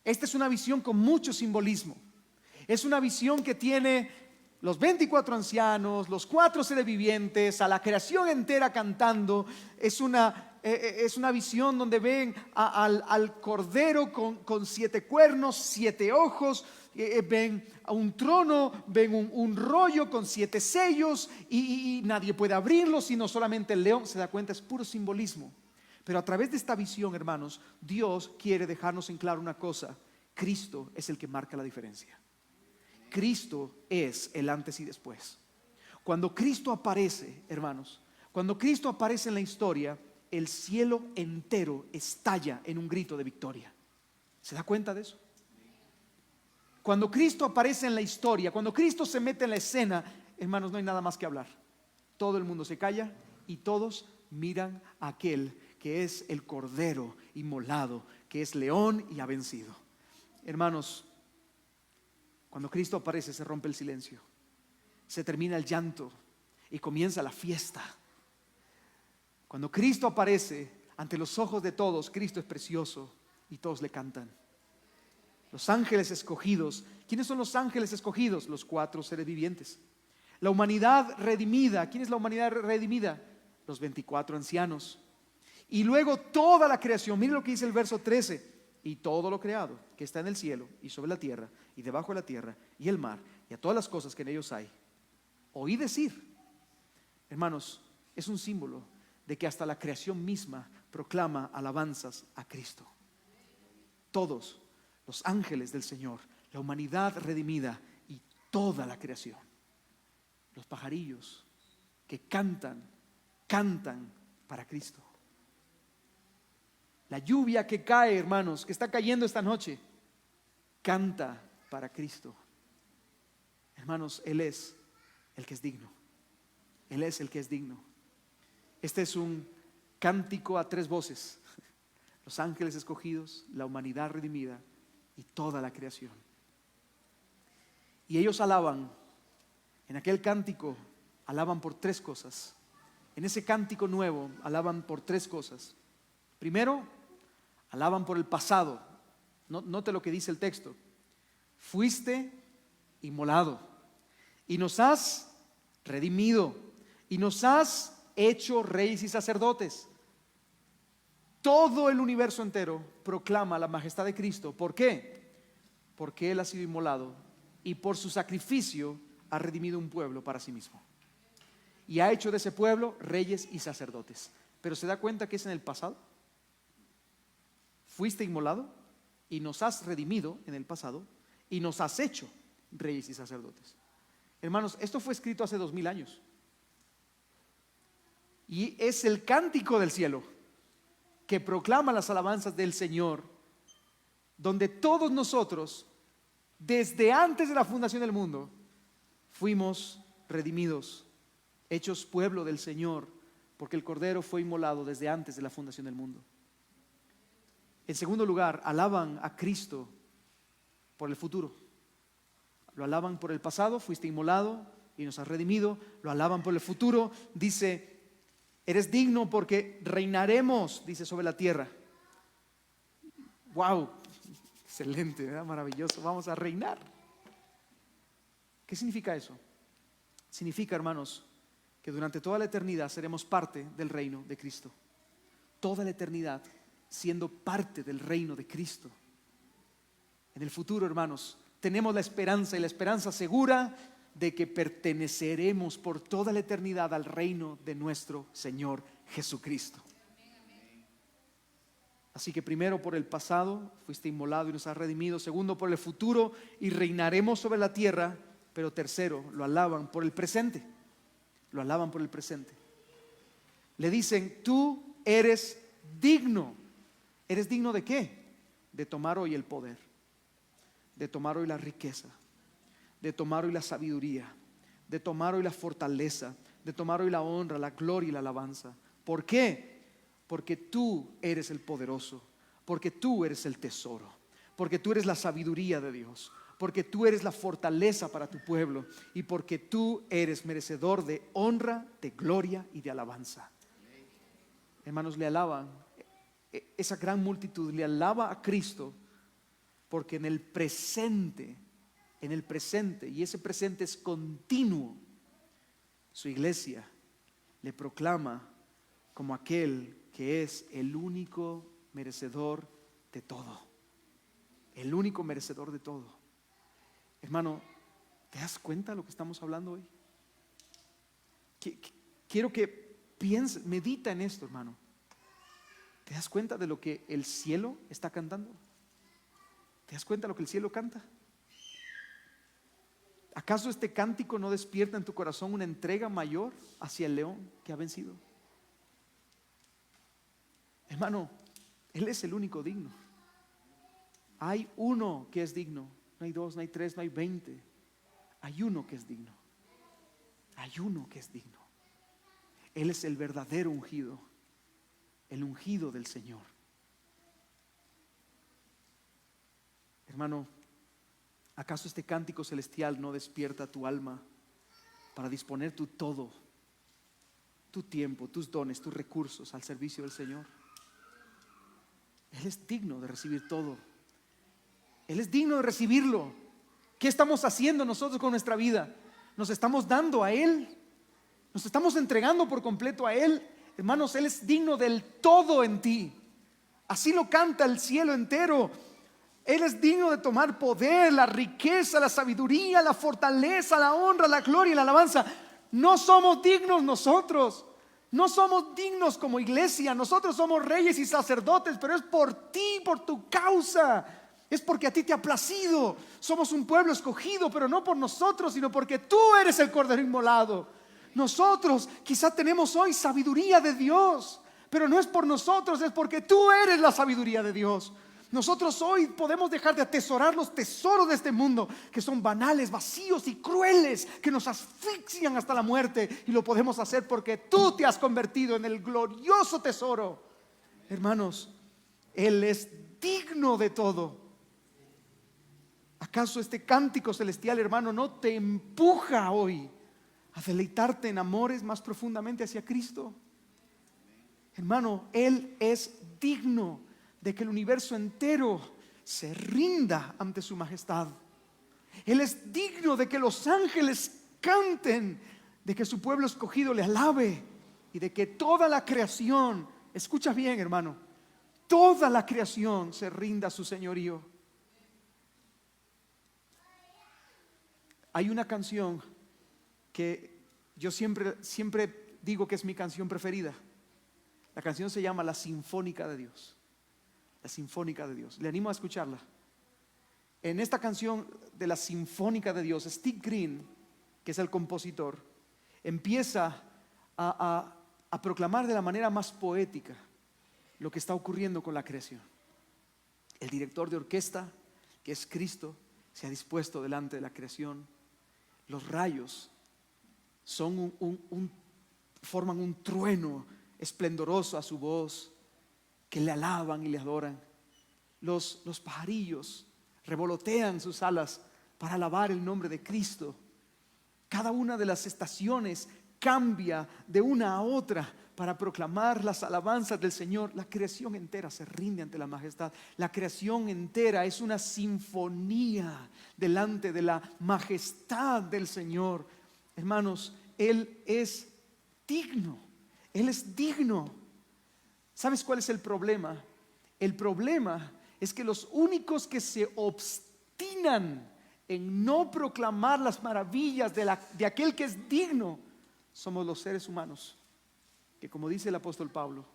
Esta es una visión con mucho simbolismo. Es una visión que tiene los 24 ancianos, los 4 seres vivientes, a la creación entera cantando. Es una es una visión donde ven al cordero con 7 cuernos, 7 ojos, ven a un trono, ven un rollo con 7 sellos y nadie puede abrirlo sino solamente el león. Se da cuenta, es puro simbolismo. Pero a través de esta visión, hermanos, Dios quiere dejarnos en claro una cosa: Cristo es el que marca la diferencia. Cristo es el antes y después. Cuando Cristo aparece, hermanos, cuando Cristo aparece en la historia, el cielo entero estalla en un grito de victoria. ¿Se da cuenta de eso? Cuando Cristo aparece en la historia, cuando Cristo se mete en la escena, hermanos, no hay nada más que hablar. Todo el mundo se calla y todos miran a aquel que es el cordero inmolado, que es león y ha vencido. Hermanos, cuando Cristo aparece se rompe el silencio, se termina el llanto y comienza la fiesta. Cuando Cristo aparece ante los ojos de todos, Cristo es precioso y todos le cantan. Los ángeles escogidos. ¿Quiénes son los ángeles escogidos? Los 4 seres vivientes. La humanidad redimida. ¿Quién es la humanidad redimida? Los 24 ancianos. Y luego toda la creación. Miren lo que dice el verso 13. Y todo lo creado que está en el cielo y sobre la tierra y debajo de la tierra y el mar y a todas las cosas que en ellos hay. Oí decir, hermanos, es un símbolo de que hasta la creación misma proclama alabanzas a Cristo. Todos los ángeles del Señor, la humanidad redimida y toda la creación. Los pajarillos que cantan para Cristo. La lluvia que cae, hermanos, que está cayendo esta noche, canta para Cristo. Hermanos, Él es el que es digno. Él es el que es digno. Este es un cántico a 3 voces. Los ángeles escogidos, la humanidad redimida y toda la creación. Y ellos alaban, en aquel cántico alaban por 3 cosas. En ese cántico nuevo alaban por 3 cosas. Primero, alaban por el pasado. Note lo que dice el texto. Fuiste inmolado y nos has redimido y nos has hecho reyes y sacerdotes. Todo el universo entero proclama la majestad de Cristo. ¿Por qué? Porque Él ha sido inmolado y por su sacrificio ha redimido un pueblo para sí mismo. Y ha hecho de ese pueblo reyes y sacerdotes. Pero ¿se da cuenta que es en el pasado? Fuiste inmolado y nos has redimido en el pasado y nos has hecho reyes y sacerdotes. Hermanos, esto fue escrito hace 2000 años. Y es el cántico del cielo que proclama las alabanzas del Señor, donde todos nosotros, desde antes de la fundación del mundo, fuimos redimidos, hechos pueblo del Señor, porque el Cordero fue inmolado desde antes de la fundación del mundo. En segundo lugar, alaban a Cristo por el futuro. Lo alaban por el pasado, fuiste inmolado y nos has redimido. Lo alaban por el futuro, dice: eres digno porque reinaremos, dice, sobre la tierra. Wow, excelente, ¿verdad? Maravilloso, vamos a reinar. ¿Qué significa eso? Significa, hermanos, que durante toda la eternidad seremos parte del reino de Cristo. Toda la eternidad siendo parte del reino de Cristo. En el futuro, hermanos, tenemos la esperanza, y la esperanza segura de que perteneceremos por toda la eternidad al reino de nuestro Señor Jesucristo. Así que primero, por el pasado fuiste inmolado y nos has redimido. Segundo, por el futuro, y reinaremos sobre la tierra. Pero tercero, lo alaban por el presente. Lo alaban por el presente. Le dicen: tú eres digno. ¿Eres digno de qué? De tomar hoy el poder, de tomar hoy la riqueza, de tomar hoy la sabiduría, de tomar hoy la fortaleza, de tomar hoy la honra, la gloria y la alabanza. ¿Por qué? Porque tú eres el poderoso, porque tú eres el tesoro, porque tú eres la sabiduría de Dios, porque tú eres la fortaleza para tu pueblo y porque tú eres merecedor de honra, de gloria y de alabanza. Hermanos, le alaban. Esa gran multitud le alaba a Cristo porque en el presente, y ese presente es continuo, su iglesia le proclama como aquel que es el único merecedor de todo. El único merecedor de todo. Hermano, ¿te das cuenta de lo que estamos hablando hoy? Quiero que pienses, medita en esto, hermano. ¿Te das cuenta de lo que el cielo está cantando? ¿Te das cuenta de lo que el cielo canta? ¿Acaso este cántico no despierta en tu corazón una entrega mayor hacia el león que ha vencido? Hermano, Él es el único digno. Hay uno que es digno. No hay dos, no hay tres, no hay 20. Hay uno que es digno. Hay uno que es digno. Él es el verdadero ungido. El ungido del Señor. Hermano, ¿acaso este cántico celestial no despierta tu alma para disponer tu todo, tu tiempo, tus dones, tus recursos al servicio del Señor? Él es digno de recibir todo. Él es digno de recibirlo. ¿Qué estamos haciendo nosotros con nuestra vida? ¿Nos estamos dando a Él? ¿Nos estamos entregando por completo a Él? Hermanos, Él es digno del todo en ti. Así lo canta el cielo entero. Él es digno de tomar poder, la riqueza, la sabiduría, la fortaleza, la honra, la gloria y la alabanza. No somos dignos nosotros. No somos dignos como iglesia. Nosotros somos reyes y sacerdotes, pero es por ti, por tu causa. Es porque a ti te ha placido. Somos un pueblo escogido, pero no por nosotros, sino porque tú eres el Cordero inmolado. Nosotros quizá tenemos hoy sabiduría de Dios, pero no es por nosotros, es porque tú eres la sabiduría de Dios. Nosotros hoy podemos dejar de atesorar los tesoros de este mundo, que son banales, vacíos y crueles, que nos asfixian hasta la muerte, y lo podemos hacer porque tú te has convertido en el glorioso tesoro. Hermanos, Él es digno de todo. ¿Acaso este cántico celestial, hermano, no te empuja hoy a deleitarte en amores más profundamente hacia Cristo? Hermano, Él es digno de que el universo entero se rinda ante su majestad. Él es digno de que los ángeles canten, de que su pueblo escogido le alabe, y de que toda la creación, escucha bien, hermano, toda la creación se rinda a su señorío. Hay una canción que yo siempre digo que es mi canción preferida. La canción se llama La Sinfónica de Dios. La Sinfónica de Dios. Le animo a escucharla. En esta canción de La Sinfónica de Dios, Steve Green, que es el compositor, empieza a proclamar de la manera más poética lo que está ocurriendo con la creación. El director de orquesta, que es Cristo, se ha dispuesto delante de la creación. Los rayos son forman un trueno esplendoroso a su voz, que le alaban y le adoran. Los pajarillos revolotean sus alas para alabar el nombre de Cristo. Cada una de las estaciones cambia de una a otra para proclamar las alabanzas del Señor. La creación entera se rinde ante la majestad. La creación entera es una sinfonía delante de la majestad del Señor. Hermanos, Él es digno. Él es digno. ¿Sabes cuál es el problema? El problema es que los únicos que se obstinan en no proclamar las maravillas de aquel que es digno somos los seres humanos, que, como dice el apóstol Pablo,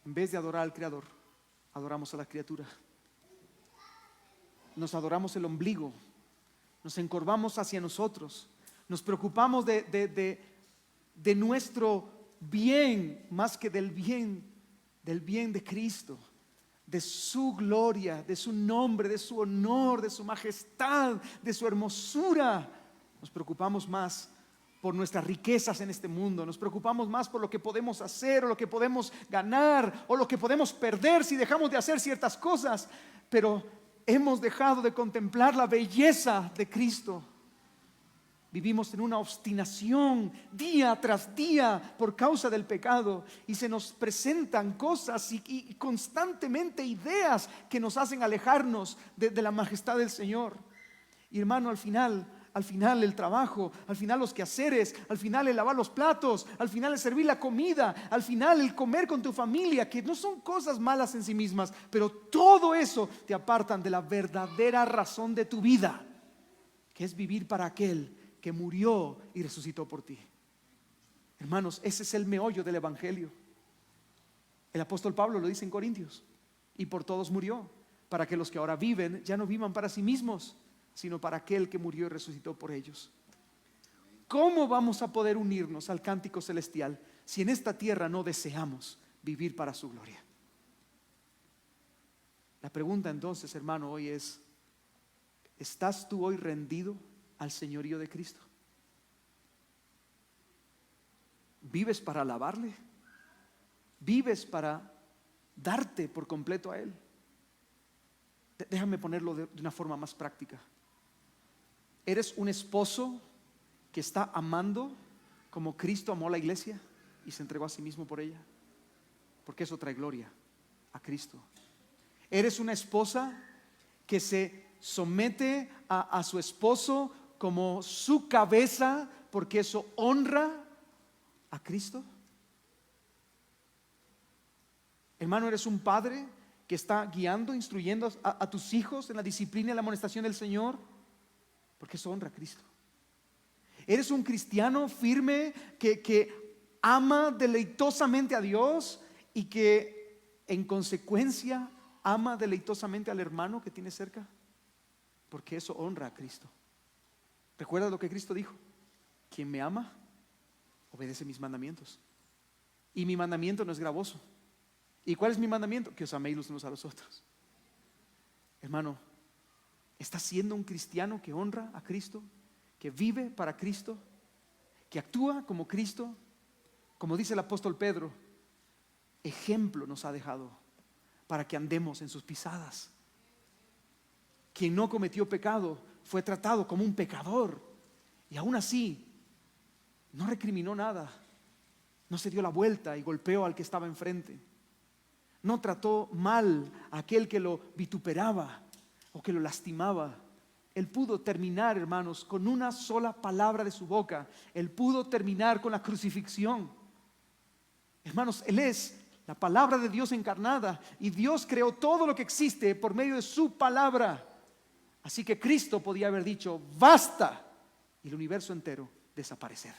en vez de adorar al Creador, adoramos a la criatura. Nos adoramos el ombligo, nos encorvamos hacia nosotros, nos preocupamos de nuestro bien más que del bien de Cristo, de su gloria, de su nombre, de su honor, de su majestad, de su hermosura. Nos preocupamos más por nuestras riquezas en este mundo, nos preocupamos más por lo que podemos hacer o lo que podemos ganar o lo que podemos perder si dejamos de hacer ciertas cosas, pero hemos dejado de contemplar la belleza de Cristo. Vivimos en una obstinación día tras día por causa del pecado, y se nos presentan cosas y constantemente ideas que nos hacen alejarnos de la majestad del Señor. Y hermano, al final al final el trabajo, al final los quehaceres, al final el lavar los platos, al final el servir la comida, al final el comer con tu familia, que no son cosas malas en sí mismas, pero todo eso te apartan de la verdadera razón de tu vida, que es vivir para aquel que murió y resucitó por ti. Hermanos, ese es el meollo del evangelio. El apóstol Pablo lo dice en Corintios: y por todos murió, para que los que ahora viven ya no vivan para sí mismos, sino para aquel que murió y resucitó por ellos. ¿Cómo vamos a poder unirnos al cántico celestial si en esta tierra no deseamos vivir para su gloria? La pregunta entonces, hermano, hoy es: ¿estás tú hoy rendido al señorío de Cristo? ¿Vives para alabarle? ¿Vives para darte por completo a Él? Déjame ponerlo de una forma más práctica. ¿Eres un esposo que está amando como Cristo amó a la iglesia y se entregó a sí mismo por ella? Porque eso trae gloria a Cristo. ¿Eres una esposa que se somete a su esposo como su cabeza porque eso honra a Cristo? Hermano, ¿eres un padre que está guiando, instruyendo a tus hijos en la disciplina y la amonestación del Señor? Porque eso honra a Cristo. ¿Eres un cristiano firme que ama deleitosamente a Dios y que en consecuencia ama deleitosamente al hermano que tiene cerca? Porque eso honra a Cristo. ¿Recuerdas lo que Cristo dijo? Quien me ama, obedece mis mandamientos. Y mi mandamiento no es gravoso. ¿Y cuál es mi mandamiento? Que os améis los unos a los otros. Hermano, ¿estás siendo un cristiano que honra a Cristo? ¿Que vive para Cristo? ¿Que actúa como Cristo? Como dice el apóstol Pedro, ejemplo nos ha dejado para que andemos en sus pisadas. Quien no cometió pecado fue tratado como un pecador, y aún así no recriminó nada, no se dio la vuelta y golpeó al que estaba enfrente, no trató mal a aquel que lo vituperaba o que lo lastimaba. Él pudo terminar, hermanos, con una sola palabra de su boca. Él pudo terminar con la crucifixión. Hermanos, Él es la palabra de Dios encarnada, y Dios creó todo lo que existe por medio de su palabra. Así que Cristo podía haber dicho basta, y el universo entero desaparecer.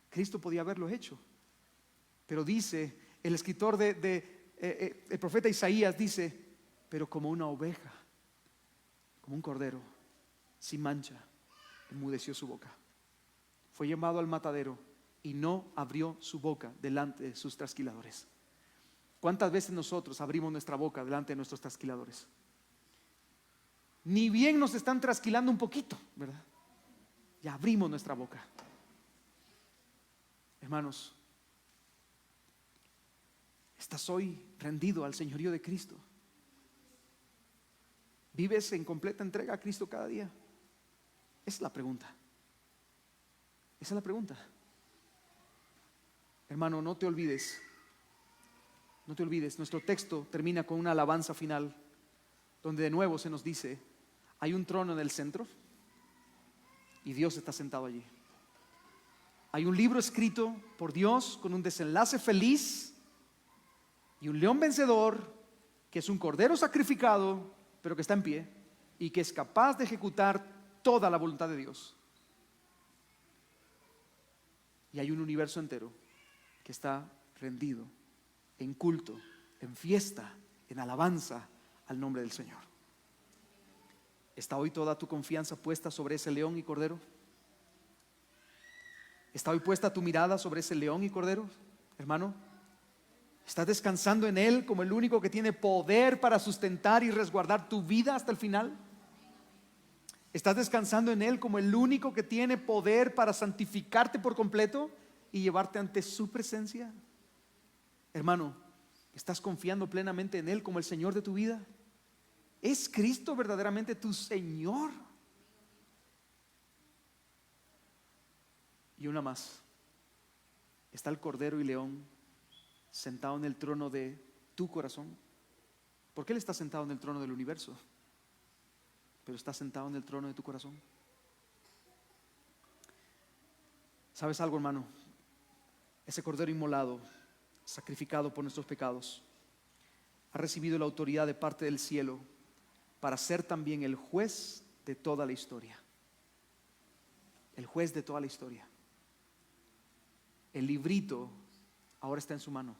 Cristo podía haberlo hecho, pero dice el escritor el profeta Isaías, dice: pero como una oveja, como un cordero sin mancha, enmudeció su boca. Fue llevado al matadero y no abrió su boca delante de sus trasquiladores. ¿Cuántas veces nosotros abrimos nuestra boca delante de nuestros trasquiladores? Ni bien nos están trasquilando un poquito, ¿verdad? Ya abrimos nuestra boca. Hermanos, ¿estás hoy rendido al señorío de Cristo? ¿Vives en completa entrega a Cristo cada día? Esa es la pregunta. Esa es la pregunta. Hermano, no te olvides. No te olvides, nuestro texto termina con una alabanza final, donde de nuevo se nos dice: hay un trono en el centro y Dios está sentado allí. Hay un libro escrito por Dios con un desenlace feliz, y un león vencedor que es un cordero sacrificado, pero que está en pie y que es capaz de ejecutar toda la voluntad de Dios. Y hay un universo entero que está rendido en culto, en fiesta, en alabanza al nombre del Señor. ¿Está hoy toda tu confianza puesta sobre ese león y cordero? ¿Está hoy puesta tu mirada sobre ese león y cordero, hermano? ¿Estás descansando en Él como el único que tiene poder para sustentar y resguardar tu vida hasta el final? ¿Estás descansando en Él como el único que tiene poder para santificarte por completo y llevarte ante su presencia? Hermano, ¿estás confiando plenamente en Él como el Señor de tu vida? ¿Es Cristo verdaderamente tu Señor? Y una más: está el Cordero y León sentado en el trono de tu corazón. Porque Él está sentado en el trono del universo, pero está sentado en el trono de tu corazón. ¿Sabes algo, hermano? Ese cordero inmolado, sacrificado por nuestros pecados, ha recibido la autoridad de parte del cielo para ser también el juez de toda la historia. El juez de toda la historia. El librito ahora está en su mano.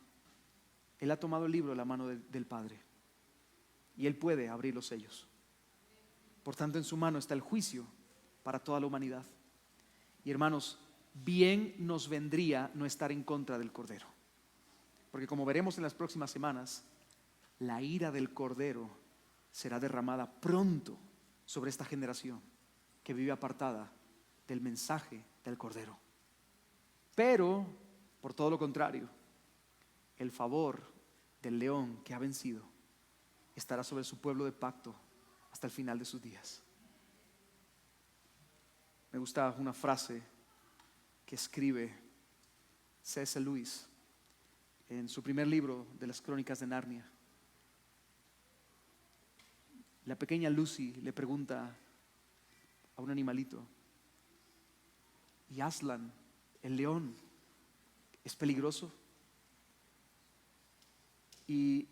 Él ha tomado el libro de la mano del Padre y Él puede abrir los sellos. Por tanto, en su mano está el juicio para toda la humanidad. Y hermanos, bien nos vendría no estar en contra del Cordero, porque como veremos en las próximas semanas, la ira del Cordero será derramada pronto sobre esta generación que vive apartada del mensaje del Cordero. Pero, por todo lo contrario, el favor del león que ha vencido estará sobre su pueblo de pacto hasta el final de sus días. Me gusta una frase que escribe C.S. Lewis en su primer libro de las Crónicas de Narnia. La pequeña Lucy le pregunta a un animalito: ¿y Aslan, el león, es peligroso? Y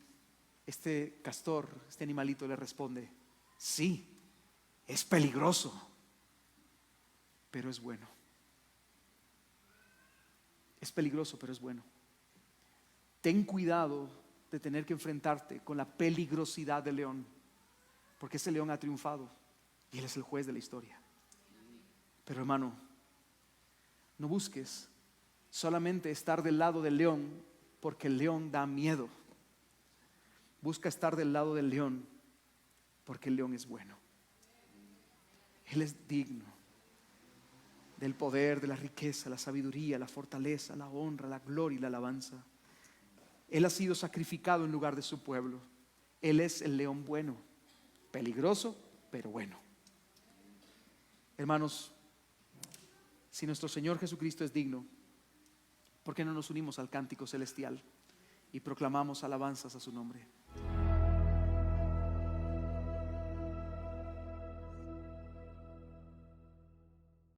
este castor, este animalito le responde: sí, es peligroso, pero es bueno. Es peligroso, pero es bueno. Ten cuidado de tener que enfrentarte con la peligrosidad del león, porque ese león ha triunfado y él es el juez de la historia. Pero hermano, no busques solamente estar del lado del león porque el león da miedo. Busca estar del lado del león porque el león es bueno. Él es digno del poder, de la riqueza, la sabiduría, la fortaleza, la honra, la gloria y la alabanza. Él ha sido sacrificado en lugar de su pueblo. Él es el león bueno, peligroso, pero bueno. Hermanos, si nuestro Señor Jesucristo es digno, ¿por qué no nos unimos al cántico celestial y proclamamos alabanzas a su nombre?